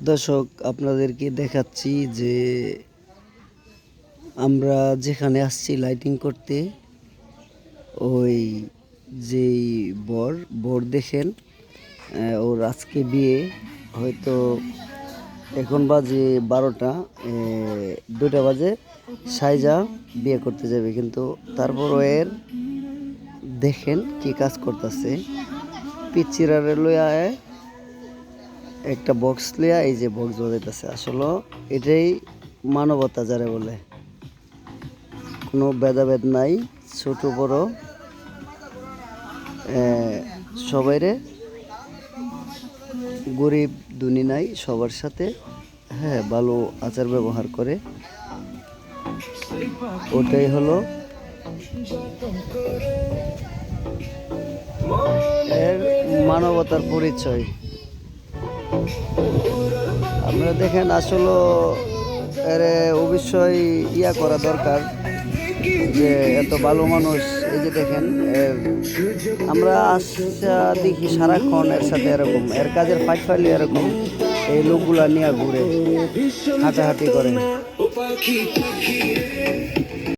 দর্শক, আপনাদেরকে দেখাচ্ছি যে আমরা যেখানে আসছি লাইটিং করতে, ওই যেই বর দেখেন, ওর আজকে বিয়ে। হয়তো এখন বাজে 12টা, 2টা বাজে। সাইজা বিয়ে করতে যাবে, কিন্তু তারপরও এর দেখেন কি কাজ করতেছে। পিচিরারে লইয়া একটা বক্স লিয়া এই যে বক্স বাজাইতেছে। আসলে এটাই মানবতা যারে বলে। কোনো ভেদাভেদ নাই, ছোট বড় সবাইরে, গরিব ধনী নাই, সবার সাথে ভালো আচার ব্যবহার করে। ওটাই হলো এর মানবতার পরিচয়। আপনারা দেখেন, আসলে এর অবশ্যই করা দরকার যে এত ভালো মানুষ। এই যে দেখেন, আমরা আশা দেখি সারাক্ষণ এর সাথে এরকম, এর কাজের ফাইট ফাইলে এরকম এই লোকগুলা নিয়ে ঘুরে হাঁটাহাঁটি করে।